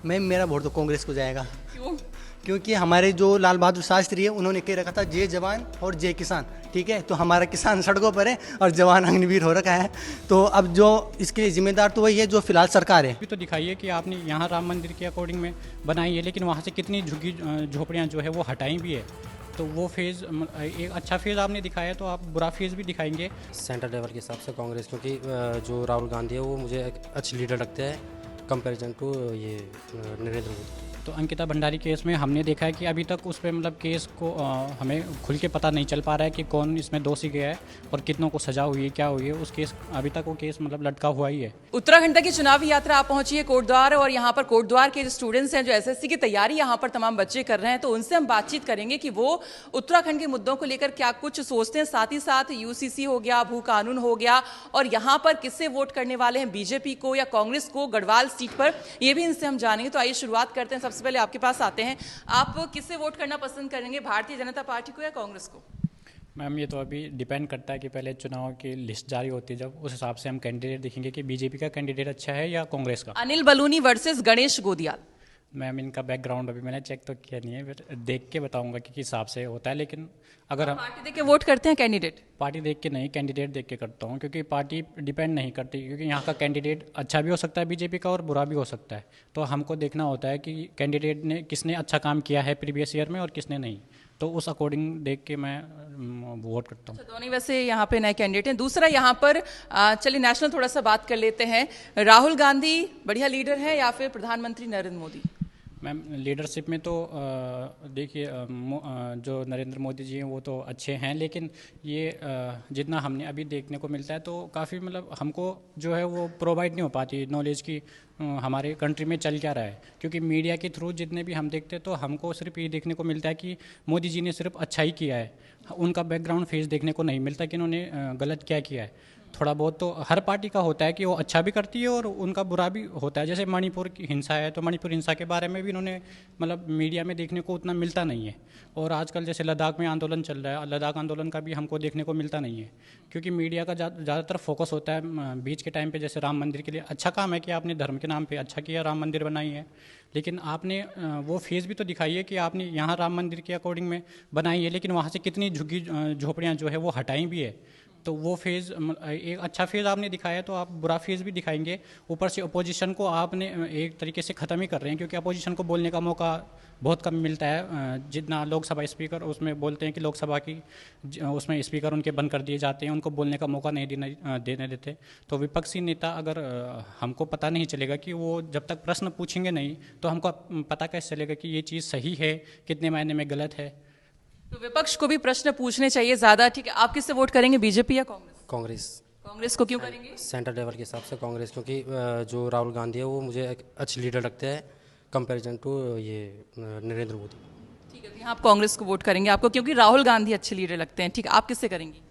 Ma'am मेरा vote तो कांग्रेस को जाएगा। क्यों? क्योंकि हमारे जो लाल बहादुर शास्त्री है उन्होंने कह रखा था जय जवान और जय किसान। ठीक है, तो हमारा किसान सड़कों पर है और जवान अग्निवीर हो रखा है। तो अब जो इसके लिए जिम्मेदार तो वही है जो फिलहाल सरकार है। भी तो दिखाइए कि आपने यहाँ राम मंदिर के अकॉर्डिंग में बनाई है, लेकिन वहाँ से कितनी झुग्गी झोपड़ियाँ जो है वो हटाई भी है। तो वो फेज़ एक अच्छा फेज़ आपने दिखाया, तो आप बुरा फेज़ भी दिखाएंगे। सेंट्रल लेवल के हिसाब से कांग्रेस, क्योंकि जो राहुल गांधी है वो मुझे एक अच्छी लीडर लगते हैं कंपैरिजन टू ये नरेंद्र मोदी। तो अंकिता भंडारी केस में हमने देखा है कि अभी तक उस पर मतलब केस को हमें खुल के पता नहीं चल पा रहा है कि कौन इसमें दोषी गया है और कितनों को सजा हुई है, क्या हुई है। उस केस अभी तक वो केस मतलब लटका हुआ ही है। उत्तराखंड तक की चुनावी यात्रा आप पहुंची है कोटद्वार, और यहाँ पर कोटद्वार के जो स्टूडेंट्स हैं, जो एसएससी की तैयारी यहाँ पर तमाम बच्चे कर रहे हैं, तो उनसे हम बातचीत करेंगे कि वो उत्तराखंड के मुद्दों को लेकर क्या कुछ सोचते हैं। साथ ही साथ यूसीसी हो गया, भू कानून हो गया, और यहाँ पर किससे वोट करने वाले हैं, बीजेपी को या कांग्रेस को गढ़वाल सीट पर, ये भी इनसे हम जानेंगे। तो आइए शुरुआत करते हैं। सबसे पहले आपके पास आते हैं, आप किससे वोट करना पसंद करेंगे, भारतीय जनता पार्टी को या कांग्रेस को? मैम ये तो अभी डिपेंड करता है कि पहले चुनाव की लिस्ट जारी होती है, जब उस हिसाब से हम कैंडिडेट देखेंगे कि बीजेपी का कैंडिडेट अच्छा है या कांग्रेस का। अनिल बलूनी वर्सेस गणेश गोदियाल। मैम इनका बैकग्राउंड अभी मैंने चेक तो किया नहीं है, फिर देख के बताऊंगा कि किस हिसाब से होता है। लेकिन अगर हम पार्टी देख के वोट करते हैं, कैंडिडेट? पार्टी देख के नहीं, कैंडिडेट देख के करता हूँ, क्योंकि पार्टी डिपेंड नहीं करती, क्योंकि यहाँ का कैंडिडेट अच्छा भी हो सकता है बीजेपी का और बुरा भी हो सकता है। तो हमको देखना होता है कि कैंडिडेट ने किसने अच्छा काम किया है प्रीवियस ईयर में और किसने नहीं। तो उस अकॉर्डिंग देख के मैं वोट करता हूँ। दोनों वैसे यहाँ पे नए कैंडिडेट हैं। दूसरा यहाँ पर चलिए नेशनल थोड़ा सा बात कर लेते हैं। राहुल गांधी बढ़िया लीडर है या फिर प्रधानमंत्री नरेंद्र मोदी? मैम लीडरशिप में तो देखिए जो नरेंद्र मोदी जी हैं वो तो अच्छे हैं, लेकिन ये जितना हमने अभी देखने को मिलता है तो काफ़ी मतलब हमको जो है वो प्रोवाइड नहीं हो पाती नॉलेज की हमारे कंट्री में चल क्या रहा है। क्योंकि मीडिया के थ्रू जितने भी हम देखते हैं तो हमको सिर्फ ये देखने को मिलता है कि मोदी जी ने सिर्फ अच्छा ही किया है, उनका बैकग्राउंड फेस देखने को नहीं मिलता कि उन्होंने गलत क्या किया है। थोड़ा बहुत तो हर पार्टी का होता है कि वो अच्छा भी करती है और उनका बुरा भी होता है। जैसे मणिपुर की हिंसा है, तो मणिपुर हिंसा के बारे में भी उन्होंने मतलब मीडिया में देखने को उतना मिलता नहीं है। और आजकल जैसे लद्दाख में आंदोलन चल रहा है, लद्दाख आंदोलन का भी हमको देखने को मिलता नहीं है, क्योंकि मीडिया का ज़्यादातर फोकस होता है बीच के टाइम पे। जैसे राम मंदिर के लिए अच्छा काम है कि आपने धर्म के नाम पे अच्छा किया, राम मंदिर बनाई है, लेकिन आपने वो फेज़ भी तो दिखाई है कि आपने यहाँ राम मंदिर के अकॉर्डिंग में बनाई है, लेकिन वहाँ से कितनी झुग्गी झोपड़ियाँ जो है वो हटाई भी है। तो वो फेज़ एक अच्छा फेज़ आपने दिखाया, तो आप बुरा फेज़ भी दिखाएंगे। ऊपर से अपोजिशन को आपने एक तरीके से ख़त्म ही कर रहे हैं, क्योंकि अपोजिशन को बोलने का मौका बहुत कम मिलता है। जितना लोकसभा स्पीकर उसमें बोलते हैं कि लोकसभा की उसमें स्पीकर उनके बंद कर दिए जाते हैं, उनको बोलने का मौका नहीं देने देते। तो विपक्षी नेता अगर हमको पता नहीं चलेगा कि वो जब तक प्रश्न पूछेंगे नहीं, तो हमको पता कैसे चलेगा कि ये चीज़ सही है, कितने मायने में गलत है। तो विपक्ष को भी प्रश्न पूछने चाहिए ज़्यादा। ठीक है, आप किससे वोट करेंगे, बीजेपी या कांग्रेस? कांग्रेस। कांग्रेस को क्यों करेंगे? सेंट्रल लेवल के हिसाब से कांग्रेस, क्योंकि जो राहुल गांधी है वो मुझे एक अच्छी लीडर लगते हैं कंपैरिजन टू ये नरेंद्र मोदी। ठीक है, तो यहाँ आप कांग्रेस को वोट करेंगे, आपको क्योंकि राहुल गांधी अच्छे लीडर लगते हैं। ठीक है, आप किससे करेंगी?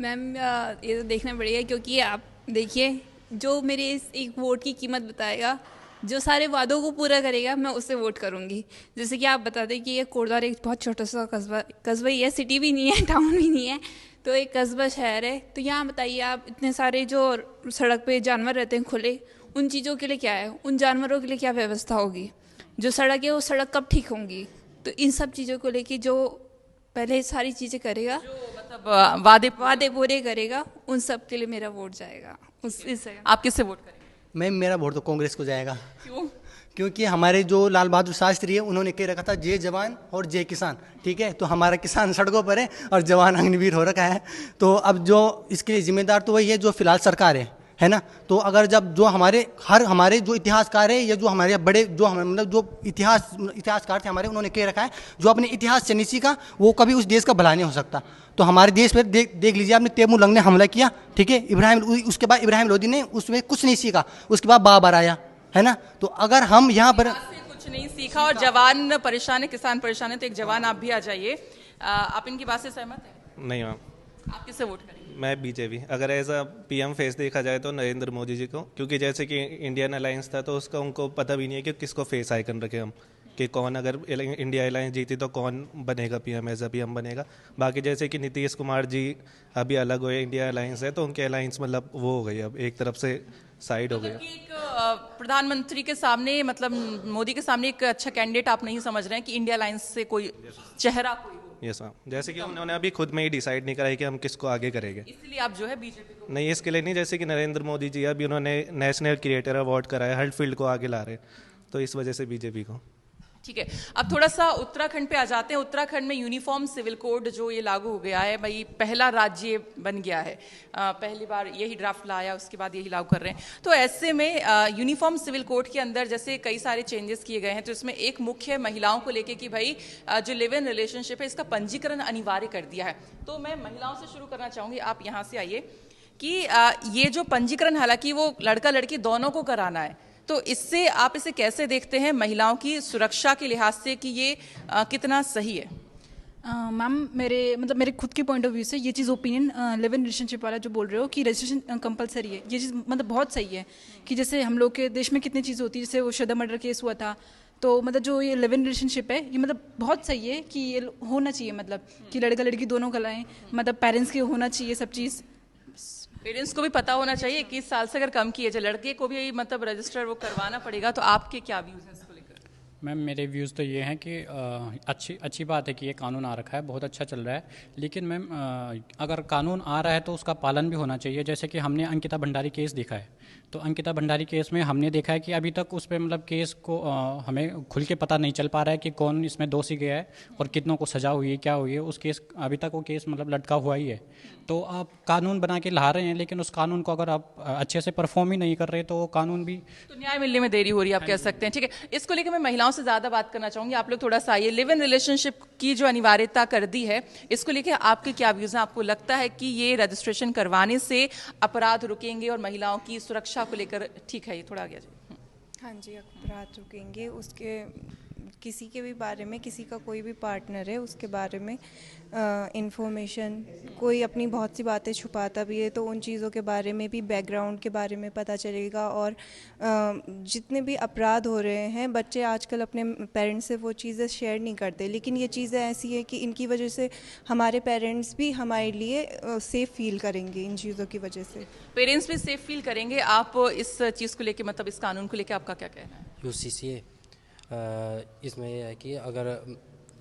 मैम ये तो देखना पड़ेगा, क्योंकि आप देखिए जो मेरे इस एक वोट की कीमत बताएगा, जो सारे वादों को पूरा करेगा, मैं उससे वोट करूंगी। जैसे कि आप बता दें कि ये कोटद्वार एक बहुत छोटा सा कस्बा ही है, सिटी भी नहीं है, टाउन भी नहीं है, तो एक कस्बा शहर है। तो यहाँ बताइए आप, इतने सारे जो सड़क पे जानवर रहते हैं खुले, उन चीज़ों के लिए क्या है, उन जानवरों के लिए क्या व्यवस्था होगी, जो सड़क है वो सड़क कब ठीक होंगी। तो इन सब चीज़ों को लेके जो पहले सारी चीज़ें करेगा, मतलब वादे पूरे करेगा, उन सब के लिए मेरा वोट जाएगा। इससे आप किससे वोट करेंगे? मैम मेरा वोट तो कांग्रेस को जाएगा। क्यों? क्योंकि हमारे जो लाल बहादुर शास्त्री है उन्होंने कह रखा था जय जवान और जय किसान। ठीक है, तो हमारा किसान सड़कों पर है और जवान अग्निवीर हो रखा है। तो अब जो इसके लिए जिम्मेदार तो वही है जो फिलहाल सरकार है ना। तो अगर जब जो हमारे जो इतिहासकार है या जो हमारे बड़े जो हमारे मतलब जो इतिहासकार थे हमारे, उन्होंने कह रखा है जो अपने इतिहास से नहीं सीखा वो कभी उस देश का भला नहीं हो सकता। तो हमारे देश पर देख लीजिए आपने, तैमूर लंग ने हमला किया, ठीक है, उसके बाद इब्राहिम लोदी ने उसमें कुछ नहीं सीखा, उसके बाद बाबर आया, है ना। तो अगर हम यहाँ पर कुछ नहीं सीखा और जवान परेशान है, किसान परेशान है, तो एक जवान आप भी आ जाइए। आप इनकी बात से सहमत हैं? नहीं मैम, आप किससे वोट करेंगे? मैं बीजेपी। अगर एज अ पीएम फेस देखा जाए तो नरेंद्र मोदी जी को, क्योंकि जैसे कि इंडियन अलायंस था तो उसका उनको पता भी नहीं है कि किसको फेस आइकन रखे हम। कि कौन अगर इंडिया अलायंस जीती तो कौन बनेगा पीएम, एज अ पीएम बनेगा। बाकी जैसे कि नीतीश कुमार जी अभी अलग हुए, इंडिया अलायंस है तो उनके अलायंस मतलब वो हो गई, अब एक तरफ से साइड हो गया। कि एक प्रधानमंत्री के सामने मतलब मोदी के सामने एक अच्छा कैंडिडेट आप नहीं समझ रहे हैं कि इंडिया अलायंस से कोई चेहरा कोई हो, यस हाँ, जैसे कि उन्होंने अभी खुद में ही डिसाइड नहीं करा है कि हम किसको आगे करेंगे। इसलिए आप जो है बीजेपी को नहीं, इसके लिए नहीं, जैसे कि नरेंद्र मोदी जी अभी उन्होंने नेशनल क्रिएटर अवार्ड कराया, हर फील्ड को आगे ला रहे हैं, तो इस वजह से बीजेपी को। ठीक है। अब थोड़ा सा उत्तराखंड पे आ जाते हैं। उत्तराखंड में यूनिफॉर्म सिविल कोड जो ये लागू हो गया है, भाई पहला राज्य बन गया है, पहली बार यही ड्राफ्ट लाया, उसके बाद यही लागू कर रहे हैं। तो ऐसे में यूनिफॉर्म सिविल कोड के अंदर जैसे कई सारे चेंजेस किए गए हैं, तो इसमें एक मुख्य महिलाओं को लेके कि भाई जो लिव इन रिलेशनशिप है इसका पंजीकरण अनिवार्य कर दिया है। तो मैं महिलाओं से शुरू करना चाहूँगी, आप यहाँ से आइए कि ये जो पंजीकरण, हालांकि वो लड़का लड़की दोनों को कराना है, तो इससे आप इसे कैसे देखते हैं महिलाओं की सुरक्षा के लिहाज से कि ये कितना सही है? मैम मेरे खुद के पॉइंट ऑफ व्यू से ये चीज़ ओपिनियन लिव इन रिलेशनशिप वाला जो बोल रहे हो कि रजिस्ट्रेशन कंपलसरी है, ये चीज़ मतलब बहुत सही है। कि जैसे हम लोग के देश में कितनी चीज़ होती है, जैसे वो श्रद्धा मर्डर केस हुआ था, तो मतलब जो ये लिव इन रिलेशनशिप है ये मतलब बहुत सही है कि ये होना चाहिए, मतलब कि लड़का लड़की दोनों कराएं, मतलब पेरेंट्स के होना चाहिए सब चीज़। पेरेंट्स को भी पता होना चाहिए 21 साल से अगर कम किए जाए, लड़के को भी मतलब रजिस्टर वो करवाना पड़ेगा। तो आपके क्या व्यूज़ हैं इसको लेकर? मैम मेरे व्यूज़ तो ये हैं कि अच्छी बात है कि ये कानून आ रखा है, बहुत अच्छा चल रहा है। लेकिन मैम अगर कानून आ रहा है तो उसका पालन भी होना चाहिए। जैसे कि हमने अंकिता भंडारी केस देखा है, तो अंकिता भंडारी केस में हमने देखा है कि अभी तक उस पर मतलब केस को हमें खुल के पता नहीं चल पा रहा है कि कौन इसमें दोषी गया है और कितनों को सजा हुई है, क्या हुई है। उस केस अभी तक वो केस मतलब लटका हुआ ही है। तो आप कानून बना के ला रहे हैं, लेकिन उस कानून को अगर आप अच्छे से परफॉर्म ही नहीं कर रहे तो वो कानून भी तो न्याय मिलने में देरी हो रही है, आप कह सकते हैं। ठीक है, इसको लेकर मैं महिलाओं से ज़्यादा बात करना चाहूँगी। आप लोग थोड़ा सा ये लिव इन रिलेशनशिप की जो अनिवार्यता कर दी है, इसको लेकर आपके क्या व्यूज़ हैं? आपको लगता है कि ये रजिस्ट्रेशन करवाने से अपराध रुकेंगे और महिलाओं की सुरक्षा को लेकर ठीक है? ये थोड़ा आगे आ जाइए। हाँ जी, अपराध रुकेंगे। उसके किसी के भी बारे में, किसी का कोई भी पार्टनर है उसके बारे में इंफॉर्मेशन, कोई अपनी बहुत सी बातें छुपाता भी है तो उन चीज़ों के बारे में भी, बैकग्राउंड के बारे में पता चलेगा। और जितने भी अपराध हो रहे हैं, बच्चे आजकल अपने पेरेंट्स से वो चीज़ें शेयर नहीं करते, लेकिन ये चीज़ें ऐसी हैं कि इनकी वजह से हमारे पेरेंट्स भी हमारे लिए सेफ़ फील करेंगे। इन चीज़ों की वजह से पेरेंट्स भी सेफ फील करेंगे। आप इस चीज़ को लेकर, मतलब इस कानून को लेकर आपका क्या कहना है? यूसीसीए इसमें यह है कि अगर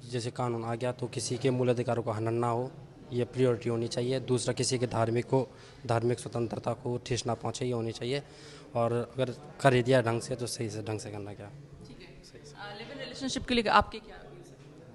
जैसे कानून आ गया तो किसी के मूल अधिकारों को हनन ना हो, ये प्रायोरिटी होनी चाहिए। दूसरा, किसी के धार्मिक स्वतंत्रता को ठेस ना पहुँचे, ये होनी चाहिए। और अगर कर दिया ढंग से तो सही से ढंग से करना। क्या लिव इन रिलेशनशिप के लिए आपके क्या?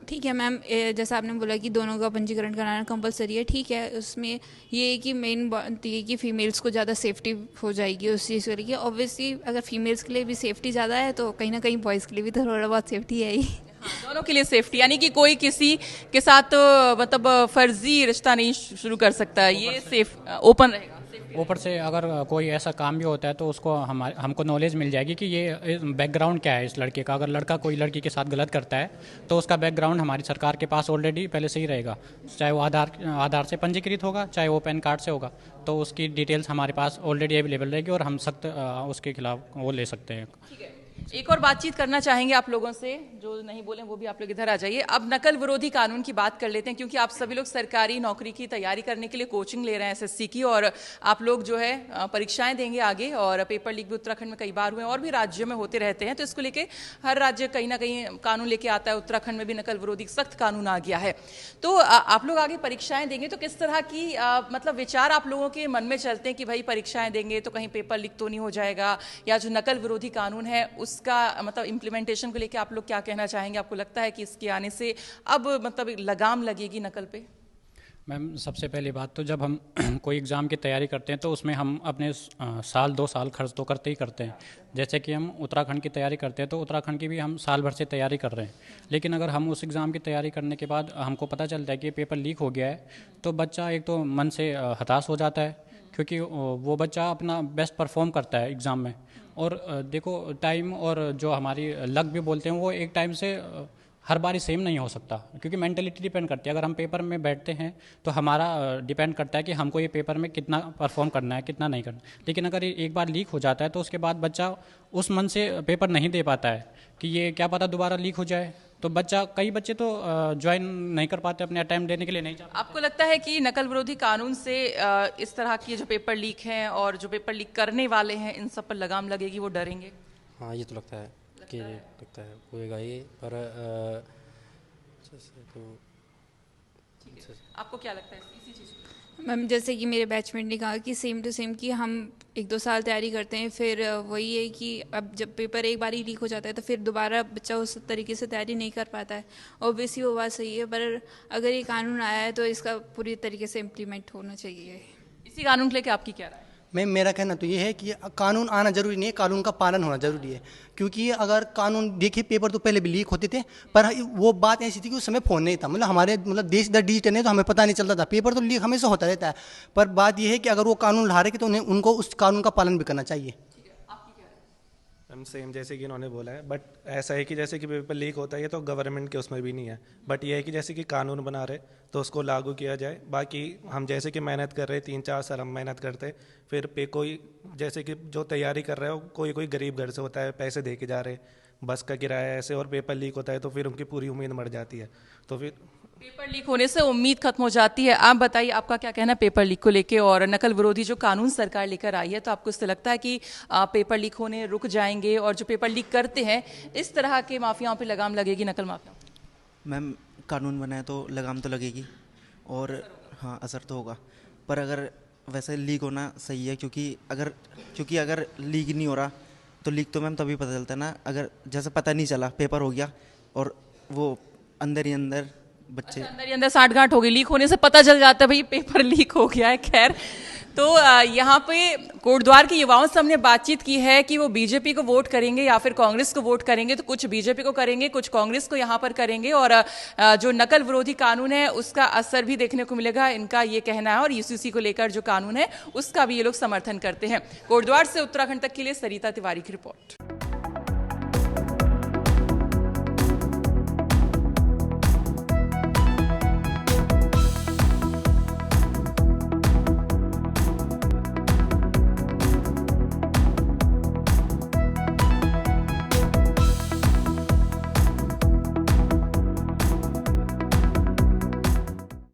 ठीक है मैम, जैसा आपने बोला कि दोनों का पंजीकरण कराना कंपलसरी है, ठीक है। उसमें ये है कि मेन बात ये कि फ़ीमेल्स को ज़्यादा सेफ्टी हो जाएगी उस चीज़ को लेकर। ऑब्वियसली अगर फीमेल्स के लिए भी सेफ्टी ज़्यादा है तो कहीं ना कहीं बॉयज़ के लिए भी थोड़ा बहुत सेफ्टी है ही। दोनों के लिए सेफ्टी, यानी कि कोई किसी के साथ मतलब फर्जी रिश्ता नहीं शुरू कर सकता है, ये सेफ ओपन रहेगा। ऊपर से अगर कोई ऐसा काम भी होता है तो उसको हमको नॉलेज मिल जाएगी कि ये बैकग्राउंड क्या है इस लड़के का। अगर लड़का कोई लड़की के साथ गलत करता है तो उसका बैकग्राउंड हमारी सरकार के पास ऑलरेडी पहले से ही रहेगा, चाहे वो आधार से पंजीकृत होगा, चाहे वो पैन कार्ड से होगा, तो उसकी डिटेल्स हमारे पास ऑलरेडी अवेलेबल रहेगी और हम सख्त उसके खिलाफ वो ले सकते हैं। ठीक है, एक और बातचीत करना चाहेंगे आप लोगों से, जो नहीं बोले वो भी आप लोग इधर आ जाइए। अब नकल विरोधी कानून की बात कर लेते हैं, क्योंकि आप सभी लोग सरकारी नौकरी की तैयारी करने के लिए कोचिंग ले रहे हैं एसएससी की, और आप लोग जो है परीक्षाएं देंगे आगे, और पेपर लीक भी उत्तराखंड में कई बार हुए और भी राज्यों में होते रहते हैं। तो इसको लेके हर राज्य कहीं ना कहीं कानून लेके आता है। उत्तराखंड में भी नकल विरोधी सख्त कानून आ गया है। तो आप लोग आगे परीक्षाएं देंगे तो किस तरह की मतलब विचार आप लोगों के मन में चलते हैं कि भाई परीक्षाएं देंगे तो कहीं पेपर लीक तो नहीं हो जाएगा, या जो नकल विरोधी कानून है उसका मतलब इम्प्लीमेंटेशन को लेकर आप लोग क्या कहना चाहेंगे? आपको लगता है कि इसके आने से अब मतलब लगाम लगेगी नकल पे? मैम सबसे पहली बात तो जब हम कोई एग्ज़ाम की तैयारी करते हैं तो उसमें हम अपने साल 2 साल खर्च तो करते ही करते हैं। जैसे कि हम उत्तराखंड की तैयारी करते हैं तो उत्तराखंड की भी हम साल भर से तैयारी कर रहे हैं, लेकिन अगर हम उस एग्ज़ाम की तैयारी करने के बाद हमको पता चलता है कि पेपर लीक हो गया है तो बच्चा एक तो मन से हताश हो जाता है, क्योंकि वो बच्चा अपना बेस्ट परफॉर्म करता है एग्ज़ाम में। और देखो टाइम और जो हमारी लक भी बोलते हैं वो एक टाइम से हर बारी सेम नहीं हो सकता, क्योंकि मेंटलिटी डिपेंड करती है। अगर हम पेपर में बैठते हैं तो हमारा डिपेंड करता है कि हमको ये पेपर में कितना परफॉर्म करना है, कितना नहीं करना। लेकिन अगर एक बार लीक हो जाता है तो उसके बाद बच्चा उस मन से पेपर नहीं दे पाता है कि ये क्या पता दोबारा लीक हो जाए, तो कई बच्चे तो ज्वाइन नहीं कर पाते, अपने अटेम्प्ट देने के लिए नहीं जाते। आपको लगता है कि नकल विरोधी कानून से इस तरह की जो पेपर लीक हैं और जो पेपर लीक करने वाले हैं इन सब पर लगाम लगेगी, वो डरेंगे? हाँ, ये तो लगता है कि लगता है होएगा ये, पर आपको क्या लगता है इसी चीज़? मैम जैसे कि मेरे बैचमेट ने कहा कि सेम टू सेम कि हम 1-2 साल तैयारी करते हैं, फिर वही है कि अब जब पेपर एक बार ही लीक हो जाता है तो फिर दोबारा बच्चा उस तरीके से तैयारी नहीं कर पाता है। ऑब्वियसली वो बात सही है, पर अगर ये कानून आया है तो इसका पूरी तरीके से इम्प्लीमेंट होना चाहिए। इसी कानून को लेकर आपकी क्या राय है? मैम मेरा कहना तो ये है कि कानून आना जरूरी नहीं है, कानून का पालन होना जरूरी है। क्योंकि अगर कानून देखिए, पेपर तो पहले भी लीक होते थे, पर वो बात ऐसी थी कि उस समय फ़ोन नहीं था, मतलब हमारे देश इधर डिजिटल है तो हमें पता नहीं चलता था। पेपर तो लीक हमेशा होता रहता है, पर बात ये है कि अगर वो कानून ला रहे तो उन्हें उनको उस कानून का पालन भी करना चाहिए। हम सेम जैसे कि इन्होंने बोला है, बट ऐसा है कि जैसे कि पेपर लीक होता है ये तो गवर्नमेंट के उसमें भी नहीं है, बट ये है कि जैसे कि कानून बना रहे तो उसको लागू किया जाए। बाकी हम जैसे कि मेहनत कर रहे 3-4 साल हम मेहनत करते, फिर पे कोई जैसे कि जो तैयारी कर रहा है कोई गरीब घर से होता है, पैसे दे के जा रहे, बस का किराया ऐसे, और पेपर लीक होता है तो फिर उनकी पूरी उम्मीद मर जाती है। तो फिर पेपर लीक होने से उम्मीद खत्म हो जाती है। आप बताइए आपका क्या कहना है पेपर लीक को लेके और नकल विरोधी जो कानून सरकार लेकर आई है, तो आपको इससे लगता है कि पेपर लीक होने रुक जाएंगे और जो पेपर लीक करते हैं इस तरह के माफियाओं पे लगाम लगेगी, नकल माफियाओं? मैम कानून बनाए तो लगाम तो लगेगी और हाँ असर तो होगा, पर अगर वैसे लीक होना सही है, क्योंकि अगर लीक नहीं हो रहा तो लीक तो मैम तभी पता चलता है ना, अगर जैसे पता नहीं चला पेपर हो गया और वो अंदर ही अंदर बच्चे अंदर ही अंदर साठगांठ हो गई, लीक होने से पता चल जाता है भाई पेपर लीक हो गया है। खैर, तो यहाँ पे कोटद्वार के युवाओं से हमने बातचीत की है कि वो बीजेपी को वोट करेंगे या फिर कांग्रेस को वोट करेंगे। तो कुछ बीजेपी को करेंगे, कुछ कांग्रेस को यहाँ पर करेंगे, और जो नकल विरोधी कानून है उसका असर भी देखने को मिलेगा, इनका ये कहना है। और यूसीसी को लेकर जो कानून है उसका भी ये लोग समर्थन करते हैं। कोटद्वार से उत्तराखंड तक के लिए सरिता तिवारी की रिपोर्ट।